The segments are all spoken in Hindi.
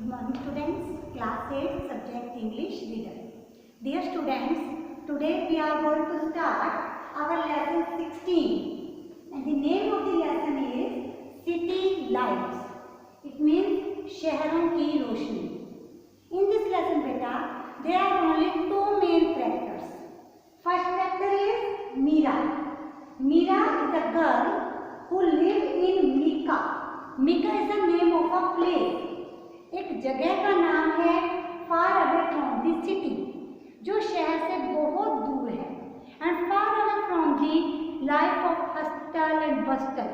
Good morning students, class 8 subject English reader. Dear students, today we are going to start our lesson 16 and the name of the lesson is City Lights. It means शहरों की रोशनी. In this lesson beta, there are only two main characters. First character is Meera. Meera is a girl who lived in Mika. Mika is the name of a place. एक जगह का नाम है far away from the city, जो शहर से बहुत दूर है. And far away from the life of hustle and bustle,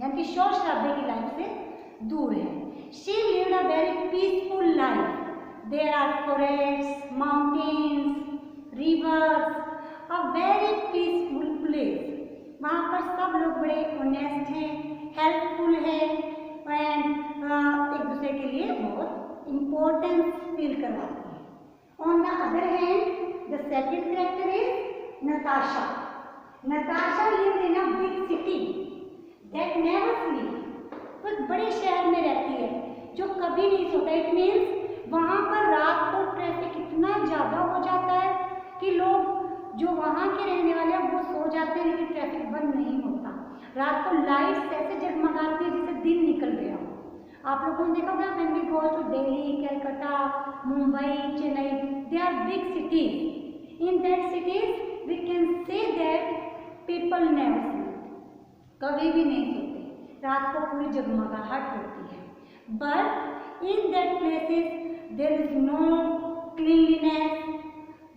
यानी कि शोर शराबे की लाइफ से दूर है. She lived a very peaceful life. There are forests, mountains, rivers, a very peaceful place. वहाँ पर सब लोग बड़े ऑनेस्ट हैं, हेल्पफुल हैं एंड एक दूसरे के लिए बहुत इम्पोर्टेंस फील करवाते हैं. On the other hand the second character is Natasha. Natasha lived in a big city that never sleep. वो बड़े शहर में रहती है जो कभी नहीं सोता. इट मीन्स वहाँ पर रात को ट्रैफिक इतना ज़्यादा हो जाता है कि लोग जो वहाँ के रहने वाले हैं वो सो जाते हैं, लेकिन ट्रैफिक बंद नहीं होता. रात को लाइट्स ऐसे जगमगाती है जैसे दिन निकल गया हो. आप लोगों ने देखा होगा when we go to Delhi, Calcutta, Mumbai, Chennai, they are big cities. In that cities we can say that people never sleep. कभी भी नहीं सोते, रात को पूरी जगमगाहट होती है. But in that places there is no cleanliness,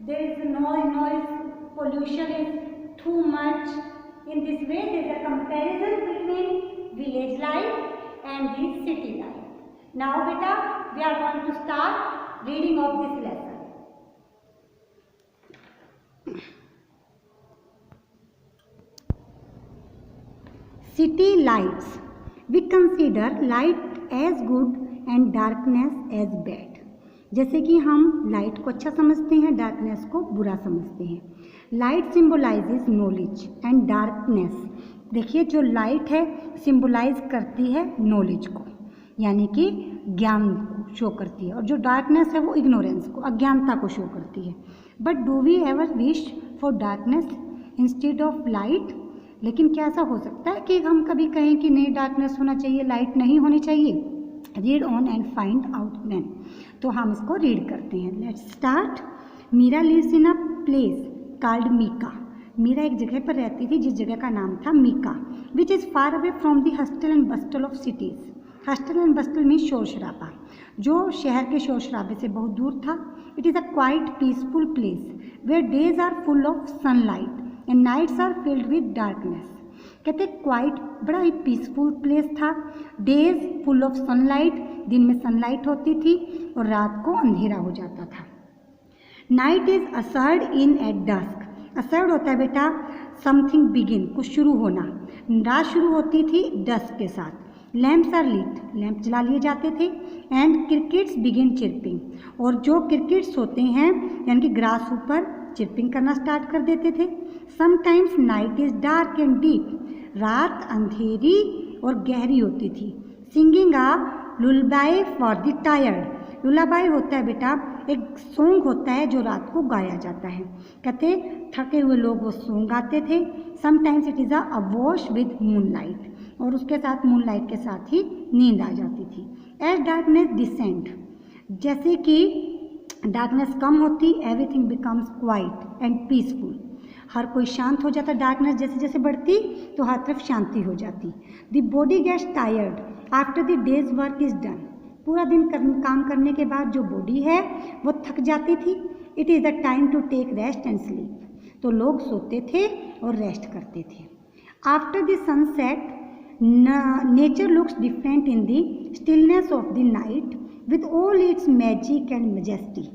there is no noise, pollution is too much. In this way there is a comparison between village life and the city life. Now beta, we are going to start reading of this lesson. City lights. We consider light as good and darkness as bad. जैसे कि हम लाइट को अच्छा समझते हैं, डार्कनेस को बुरा समझते हैं. Light symbolises knowledge and darkness. देखिए, जो लाइट है सिंबलाइज करती है नॉलेज को, यानी कि ज्ञान को शो करती है, और जो डार्कनेस है वो इग्नोरेंस को, अज्ञानता को शो करती है. But do we ever wish for darkness instead of light? लेकिन क्या ऐसा हो सकता है कि हम कभी कहें कि नहीं, डार्कनेस होना चाहिए, लाइट नहीं होनी चाहिए? Read on and find out man. तो हम इसको रीड करते हैं. Let's start. Meera lives in a place called Mika. Meera एक जगह पर रहती थी जिस जगह का नाम था मीका, which is far away from the hustle and bustle of cities. Hustle and bustle mean शोर शराबा, जो शहर के शोर शराबे से बहुत दूर था. It is a quite peaceful place where days are full of sunlight and nights are filled with darkness. कहते क्वाइट, बड़ा ही पीसफुल प्लेस था. डेज फुल ऑफ सनलाइट, दिन में सनलाइट होती थी और रात को अंधेरा हो जाता था. Night is ushered in at dusk. Ushered होता है बेटा समथिंग बिगिन, कुछ शुरू होना. रात शुरू होती थी डस्क के साथ. लैम्प्स आर लिट, लैम्प जला लिए जाते थे. एंड क्रिकेट्स बिगिन चिरपिंग, और जो क्रिकेट्स होते हैं यानी कि ग्रास ऊपर चिरपिंग करना स्टार्ट कर देते थे. Sometimes night is dark and deep. रात अंधेरी और गहरी होती थी. Singing a lullaby for the tired. Lullaby होता है बेटा एक सॉन्ग होता है जो रात को गाया जाता है. कहते थके हुए लोग वो सॉन्ग गाते थे. Sometimes it is a wash with moonlight, और उसके साथ मूनलाइट के साथ ही नींद आ जाती थी. एज डार्कनेस डिसेंड, जैसे कि डार्कनेस कम होती, everything becomes quiet and peaceful. हर कोई शांत हो जाता. डार्कनेस जैसे जैसे बढ़ती तो हर तरफ शांति हो जाती. The body gets tired after the day's work is done. पूरा दिन काम करने के बाद जो बॉडी है वो थक जाती थी. It is the time to take rest and sleep. तो लोग सोते थे और रेस्ट करते थे. After the sunset nature looks different in the stillness of the night with all its magic and majesty.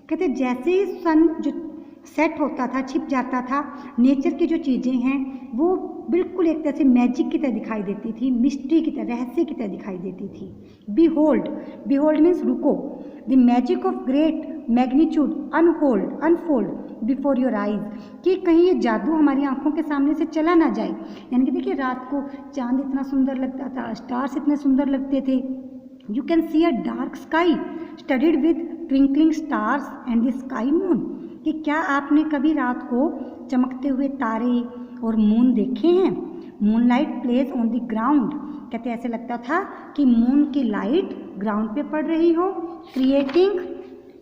कहते जैसे ही सन जो सेट होता था, छिप जाता था, नेचर की जो चीज़ें हैं वो बिल्कुल एक तरह से मैजिक की तरह दिखाई देती थी, मिस्ट्री की तरह, रहस्य की तरह दिखाई देती थी. बिहोल्ड, बिहोल्ड मीन्स रुको. The magic of great magnitude unfold before your eyes, कि कहीं ये जादू हमारी आंखों के सामने से चला ना जाए. यानी कि देखिए, रात को चांद इतना सुंदर लगता था, स्टार्स इतने सुंदर लगते थे, you can see a dark sky studied with twinkling stars and the sky moon, कि क्या आपने कभी रात को चमकते हुए तारे और मून देखे हैं? Moonlight plays on the ground, कहते ऐसे लगता था कि मून की लाइट ग्राउंड पे पड़ रही हो, क्रिएटिंग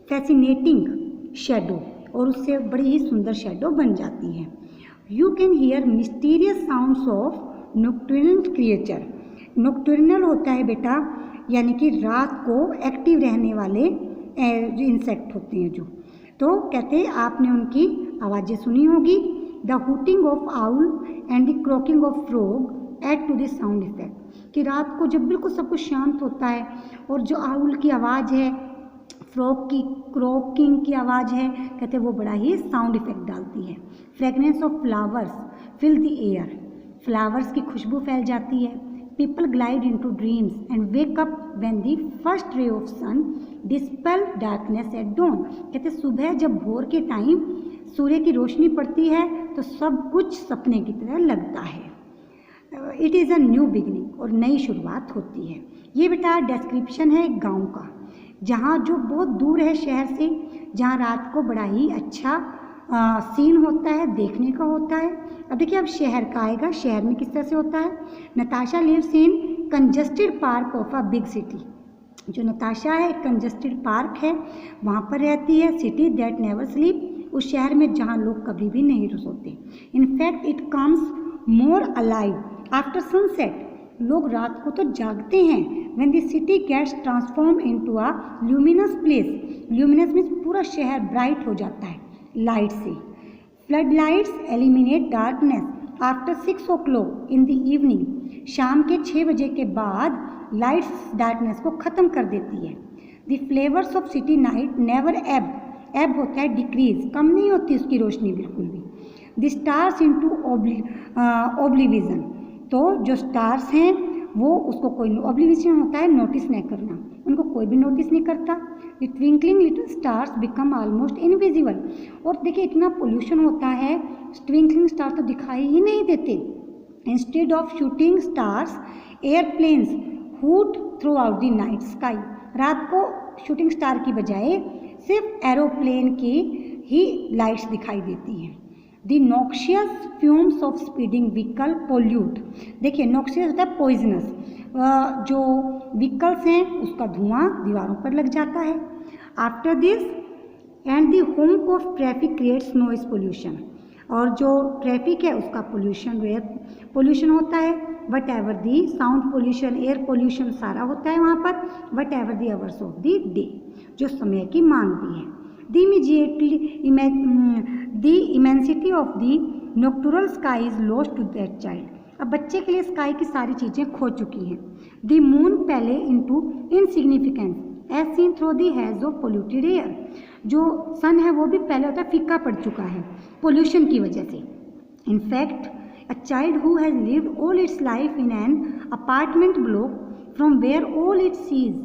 फैसिनेटिंग शेडो, और उससे बड़ी ही सुंदर शेडो बन जाती है। You can hear mysterious sounds of nocturnal creature. Nocturnal होता है बेटा यानी कि रात को एक्टिव रहने वाले इंसेक्ट होते हैं जो, तो कहते हैं आपने उनकी आवाज़ें सुनी होगी। The hooting of owl and the croaking of frog add to the sound effect, कि रात को जब बिल्कुल सब कुछ शांत होता है और जो आउल की आवाज़ है, फ्रॉग की क्रॉकिंग की आवाज़ है, कहते हैं वो बड़ा ही साउंड इफेक्ट डालती है। Fragrance of flowers fill the air, flowers की खुशबू फैल जाती है। People glide into dreams and wake up when the first ray of sun dispel darkness at dawn, कहते सुबह जब भोर के टाइम सूर्य की रोशनी पड़ती है तो सब कुछ सपने की तरह लगता है। It is a new beginning, और नई शुरुआत होती है। ये बेटा डिस्क्रिप्शन है एक गाँव का, जहाँ जो बहुत दूर है शहर से, जहाँ रात को बड़ा ही अच्छा सीन होता है, देखने का होता है। अब देखिए अब शहर का आएगा, शहर में किस तरह से होता है। Natasha lives in congested part of a big city, जो नताशा है एक कंजस्टेड पार्क है, वहाँ पर रहती है। सिटी दैट नेवर स्लीप, उस शहर में जहाँ लोग कभी भी नहीं सोते। In fact it comes more alive after sunset, लोग रात को तो जागते हैं। When the city gets transform into a luminous place, luminous means पूरा शहर ब्राइट हो जाता है लाइट से। Flood lights eliminate darkness after 6 o'clock in the evening, शाम के 6 बजे के बाद लाइट्स डार्कनेस को ख़त्म कर देती है। The flavours of city night never एब, एब होता है डिक्रीज, कम नहीं होती उसकी रोशनी बिल्कुल भी। द स्टार्स इनटू ओब्लिविजन, तो जो स्टार्स हैं वो उसको कोई, ओब्लिविजन होता है नोटिस नहीं करना, उनको कोई भी नोटिस नहीं करता। The twinkling little stars become almost invisible, और देखिए इतना पोल्यूशन होता है, ट्विंकलिंग स्टार तो दिखाई ही नहीं देते। Instead of shooting stars airplanes hoot through out the night sky, रात को शूटिंग स्टार की बजाय सिर्फ एरोप्लेन की ही लाइट्स दिखाई देती हैं। The noxious fumes of speeding vehicle pollute, देखिए नॉक्शियस होता है पॉइजनस, जो व्हीकल्स हैं उसका धुआं दीवारों पर लग जाता है। After this and the home of traffic creates noise pollution, और जो ट्रैफिक है उसका पोल्यूशन एयर पोल्यूशन होता है। Whatever the sound pollution, air pollution सारा होता है वहाँ पर। Whatever the hours of the day, जो समय की मांग भी है। The immensity of the nocturnal sky is lost to that child, अब बच्चे के लिए स्काई की सारी चीज़ें खो चुकी हैं। The moon paled into insignificance as seen through the haze of polluted air, जो सन है वो भी पहले होता है फीका पड़ चुका है पोल्यूशन की वजह से। In fact a child who has lived all its life in an apartment block from where all it sees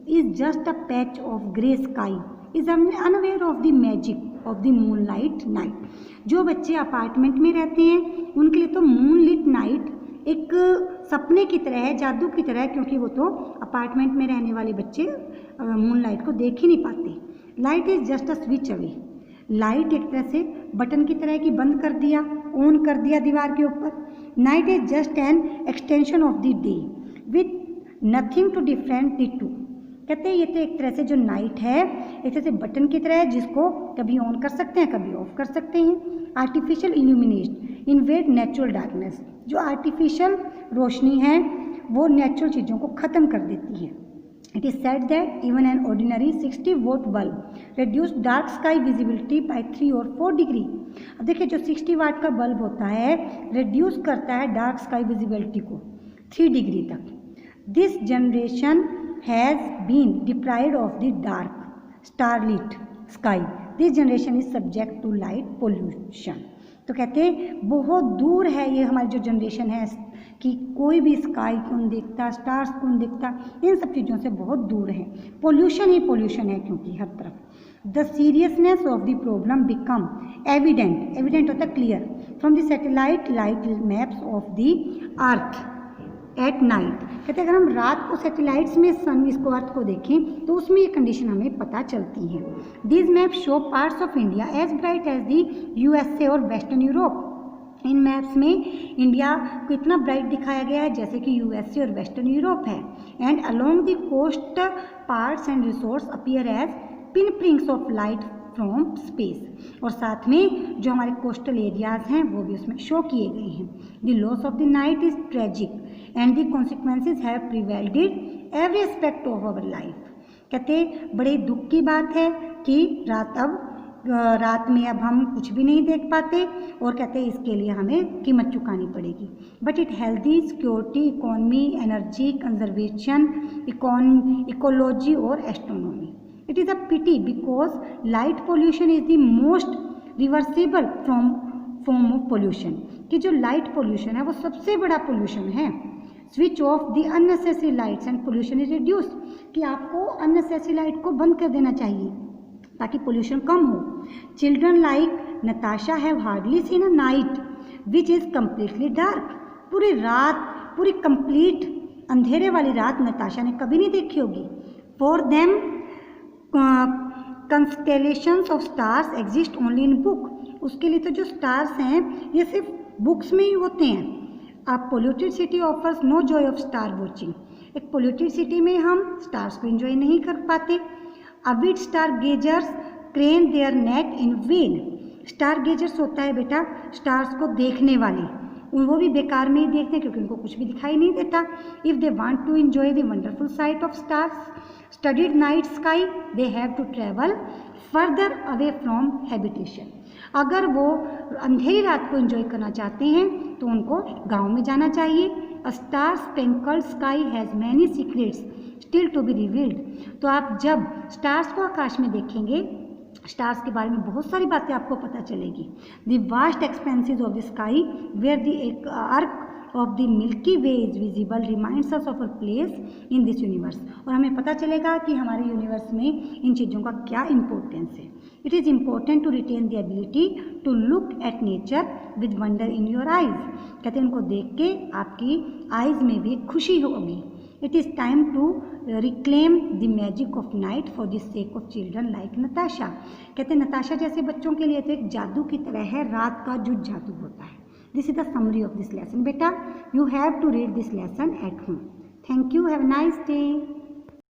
is just a patch of grey sky is unaware of the magic of the moonlight night, जो बच्चे अपार्टमेंट में रहते हैं उनके लिए तो मूनलिट नाइट एक सपने की तरह है, जादू की तरह है, क्योंकि वो तो अपार्टमेंट में रहने वाले बच्चे मूनलाइट को देख ही नहीं पाते। Light is just a switch away, light एक तरह से बटन की तरह की बंद कर दिया, ऑन कर दिया दीवार के ऊपर। Night is just an extension of the day with nothing to different the two, कहते हैं ये तो एक तरह से जो नाइट है एक तरह से बटन की तरह है जिसको कभी ऑन कर सकते हैं कभी ऑफ कर सकते हैं। Artificial illumination invade natural darkness, जो आर्टिफिशियल रोशनी है वो नेचुरल चीज़ों को ख़त्म कर देती है। It is said that even an ordinary 60-watt bulb reduce dark sky visibility by 3 or 4 degree। अब देखिए जो 60 वाट का बल्ब होता है रिड्यूस करता है डार्क स्काई विजिबिलिटी को 3 डिग्री तक। This generation has been deprived of the dark starlit sky, this generation is subject to light pollution. तो कहते हैं बहुत दूर है ये हमारी जो जनरेशन है कि कोई भी स्काई को नहीं देखता, स्टार्स को नहीं देखता, इन सब चीज़ों से बहुत दूर है। पोल्यूशन ही पोल्यूशन है क्योंकि हर तरफ। The seriousness of the problem become evident होता है clear from the satellite light maps of the earth. At night. कहते हैं अगर हम रात को सैटेलाइट्स में सन इसको अर्थ को देखें तो उसमें ये कंडीशन हमें पता चलती है। This map show parts of India as bright as the USA और वेस्टर्न यूरोप। इन मैप्स में इंडिया को इतना ब्राइट दिखाया गया है जैसे कि USA और वेस्टर्न यूरोप है। And along the coast parts and resource appear as pin prints of light from space. और साथ में जो हमारे कोस्टल एरियाज हैं वो भी उसमें शो किए गए हैं। The loss of the night is tragic and the consequences have prevailed every aspect of our life. कहते बड़े दुख की बात है कि रात में अब हम कुछ भी नहीं देख पाते और कहते हैं इसके लिए हमें कीमत चुकानी पड़ेगी। But it healthy, security, economy, energy conservation, ecology और astronomy. It is a pity because light pollution is the most reversible form of pollution. कि जो लाइट पोल्यूशन है वो सबसे बड़ा पोल्यूशन है। Switch off the unnecessary lights and pollution is reduce. कि आपको अननेसेसरी लाइट को बंद कर देना चाहिए ताकि पोल्यूशन कम हो। Children like Natasha have hardly seen a night which is completely dark. पूरी रात, पूरी कंप्लीट अंधेरे वाली रात नताशा ने कभी नहीं देखी होगी। For them constellations of stars exist only in book. उसके लिए तो जो स्टार्स हैं ये सिर्फ बुक्स में ही होते हैं। A polluted city offers no joy of star watching. एक पोल्यूटेड सिटी में हम स्टार्स को एंजॉय नहीं कर पाते। Avid star gazers crane their neck in vain. Star gazers होता है बेटा स्टार्स को देखने वाले, वो भी बेकार में ही देखते हैं क्योंकि उनको कुछ भी दिखाई नहीं देता। If they want to enjoy the wonderful sight of stars studded night sky they have to travel further away from habitation. अगर वो अंधेरी रात को एंजॉय करना चाहते हैं तो उनको गांव में जाना चाहिए। A star spangled sky has many secrets still to be revealed. तो आप जब स्टार्स को आकाश में देखेंगे स्टार्स के बारे में बहुत सारी बातें आपको पता चलेगी। The vast expanses of the sky where the arc of the Milky Way is visible reminds us of a place in this universe. और हमें पता चलेगा कि हमारे यूनिवर्स में इन चीज़ों का क्या इंपॉर्टेंस है। It is important to retain the ability to look at nature with wonder in your eyes. कहते हैं उनको देख के आपकी आइज में भी खुशी होगी। It is time to reclaim the magic of night for the sake of children like Natasha। कहते हैं नताशा जैसे बच्चों के लिए तो एक जादू की तरह है रात का जो जादू होता है। This is the summary of this lesson बेटा। You have to read this lesson at home. Thank you. Have a nice day.